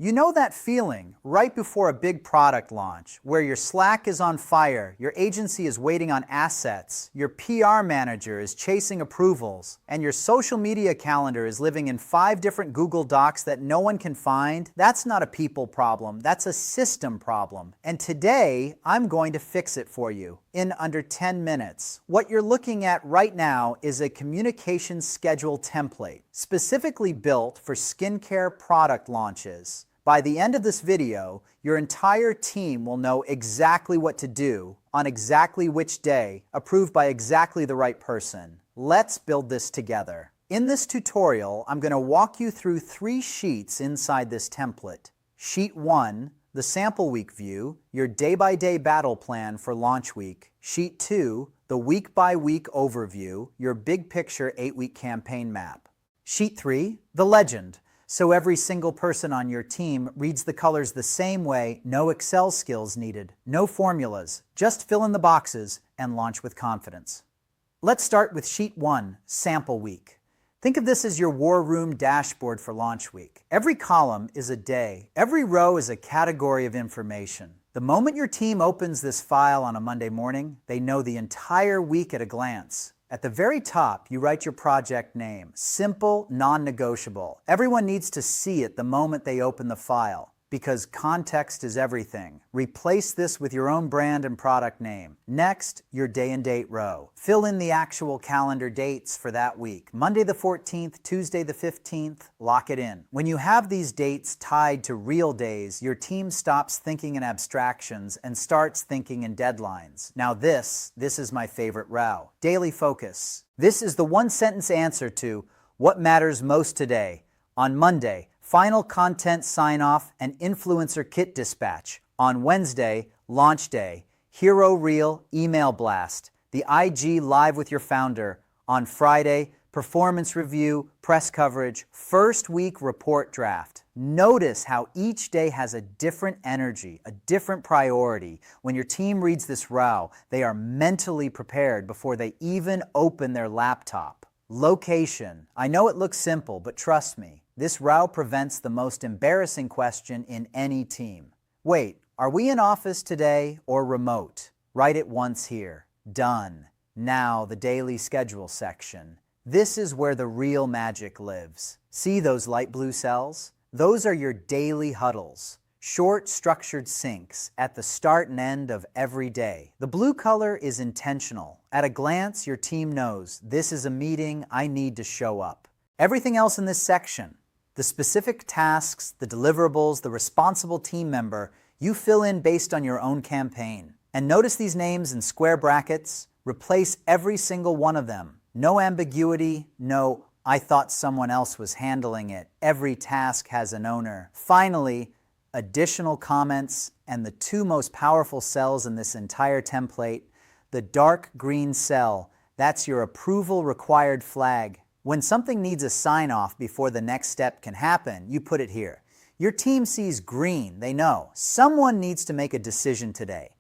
You know that feeling right before a big product launch where your Slack is on fire, your agency is waiting on assets, your PR manager is chasing approvals, and your social media calendar is living in 5 different Google Docs that no one can find? That's not a people problem, that's a system problem. And today, I'm going to fix it for you in under 10 minutes. What you're looking at right now is a communication schedule template, specifically built for skincare product launches. By the end of this video, your entire team will know exactly what to do on exactly which day, approved by exactly the right person. Let's build this together. In this tutorial, I'm going to walk you through 3 sheets inside this template. Sheet 1, the sample week view, your day-by-day battle plan for launch week. Sheet 2, the week-by-week overview, your big picture 8-week campaign map. Sheet 3, the legend. So every single person on your team reads the colors the same way, no Excel skills needed, no formulas, just fill in the boxes and launch with confidence. Let's start with Sheet 1, Sample Week. Think of this as your war room dashboard for launch week. Every column is a day, every row is a category of information. The moment your team opens this file on a Monday morning, they know the entire week at a glance. At the very top, you write your project name. Simple, non-negotiable. Everyone needs to see it the moment they open the file, because context is everything. Replace this with your own brand and product name. Next, your day and date row. Fill in the actual calendar dates for that week. Monday the 14th, Tuesday the 15th, lock it in. When you have these dates tied to real days, your team stops thinking in abstractions and starts thinking in deadlines. Now this is my favorite row. Daily focus. This is the one-sentence answer to what matters most today. On Monday, final content sign-off and influencer kit dispatch. On Wednesday, launch day, hero reel email blast, the IG live with your founder. On Friday, performance review, press coverage, first week report draft. Notice how each day has a different energy, a different priority. When your team reads this row, they are mentally prepared before they even open their laptop. Location. I know it looks simple, but trust me, this row prevents the most embarrassing question in any team. Wait, are we in office today or remote? Write it once here. Done. Now the daily schedule section. This is where the real magic lives. See those light blue cells? Those are your daily huddles. Short, structured syncs at the start and end of every day. The blue color is intentional. At a glance, your team knows this is a meeting I need to show up. Everything else in this section, the specific tasks, the deliverables, the responsible team member, you fill in based on your own campaign. And notice these names in square brackets. Replace every single one of them. No ambiguity, no, I thought someone else was handling it. Every task has an owner. Finally, additional comments and the 2 most powerful cells in this entire template. The dark green cell, that's your approval required flag. When something needs a sign-off before the next step can happen, you put it here. Your team sees green, they know. Someone needs to make a decision today.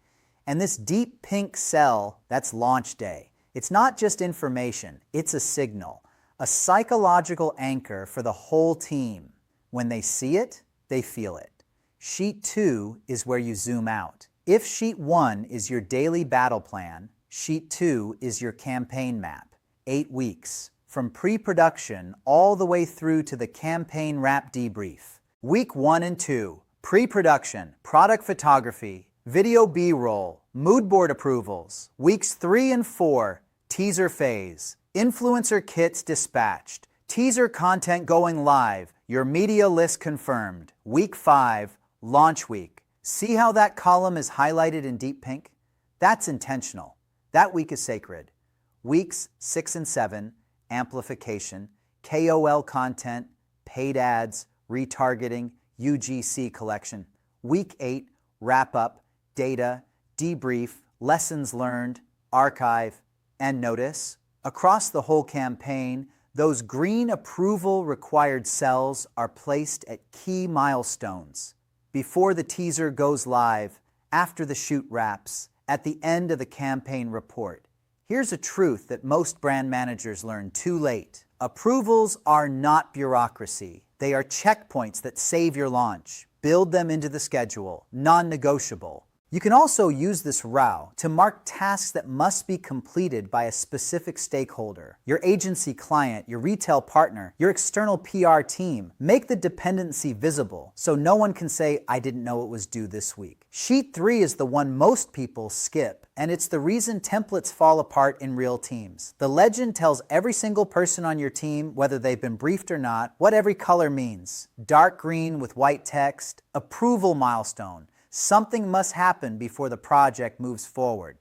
And this deep pink cell, that's launch day. It's not just information, it's a signal. A psychological anchor for the whole team. When they see it, they feel it. Sheet 2 is where you zoom out. If Sheet 1 is your daily battle plan, Sheet 2 is your campaign map. 8 weeks, from pre-production all the way through to the campaign wrap debrief. Week 1 and 2, pre-production, product photography, video B-roll, mood board approvals. Weeks 3 and 4, teaser phase, influencer kits dispatched, teaser content going live, your media list confirmed. Week 5, launch week. See how that column is highlighted in deep pink? That's intentional. That week is sacred. Weeks 6 and 7, amplification, KOL content, paid ads, retargeting, UGC collection. Week 8, wrap up, data, debrief, lessons learned, archive, and notice. Across the whole campaign, those green approval required cells are placed at key milestones. Before the teaser goes live, after the shoot wraps, at the end of the campaign report. Here's a truth that most brand managers learn too late. Approvals are not bureaucracy. They are checkpoints that save your launch. Build them into the schedule, non-negotiable. You can also use this RAW to mark tasks that must be completed by a specific stakeholder. Your agency client, your retail partner, your external PR team. Make the dependency visible so no one can say, I didn't know it was due this week. Sheet 3 is the one most people skip, and it's the reason templates fall apart in real teams. The legend tells every single person on your team, whether they've been briefed or not, what every color means. Dark green with white text, approval milestone. Something must happen before the project moves forward.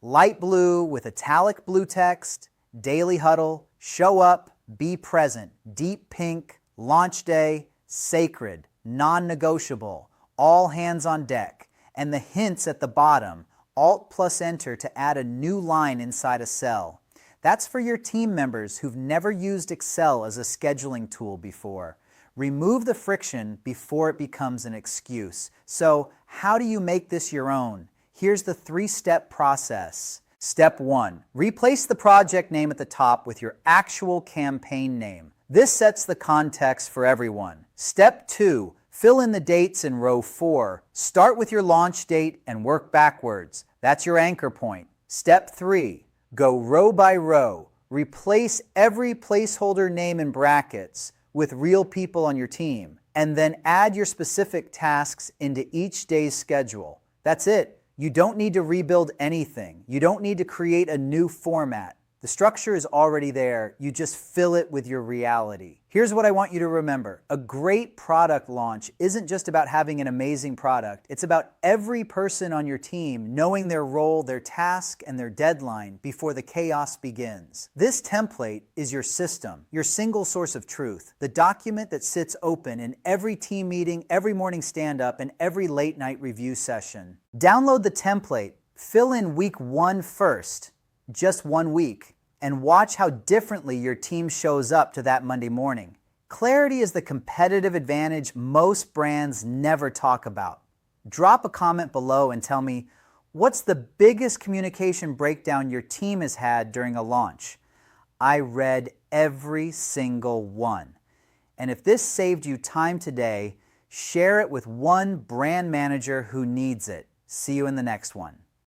Light blue with italic blue text, daily huddle, show up, be present. Deep pink, launch day, sacred, non-negotiable, all hands on deck. And the hints at the bottom, Alt plus Enter to add a new line inside a cell. That's for your team members who've never used Excel as a scheduling tool before. Remove the friction before it becomes an excuse. So, how do you make this your own? Here's the 3-step process. Step 1. Replace the project name at the top with your actual campaign name. This sets the context for everyone. Step 2. Fill in the dates in row 4. Start with your launch date and work backwards. That's your anchor point. Step 3. Go row by row. Replace every placeholder name in brackets with real people on your team, and then add your specific tasks into each day's schedule. That's it. You don't need to rebuild anything. You don't need to create a new format. The structure is already there. You just fill it with your reality. Here's what I want you to remember. A great product launch isn't just about having an amazing product. It's about every person on your team knowing their role, their task, and their deadline before the chaos begins. This template is your system, your single source of truth, the document that sits open in every team meeting, every morning stand-up, and every late-night review session. Download the template. Fill in week 1 first, just 1 week. And watch how differently your team shows up to that Monday morning. Clarity is the competitive advantage most brands never talk about. Drop a comment below and tell me, what's the biggest communication breakdown your team has had during a launch? I read every single one. And if this saved you time today, share it with one brand manager who needs it. See you in the next one.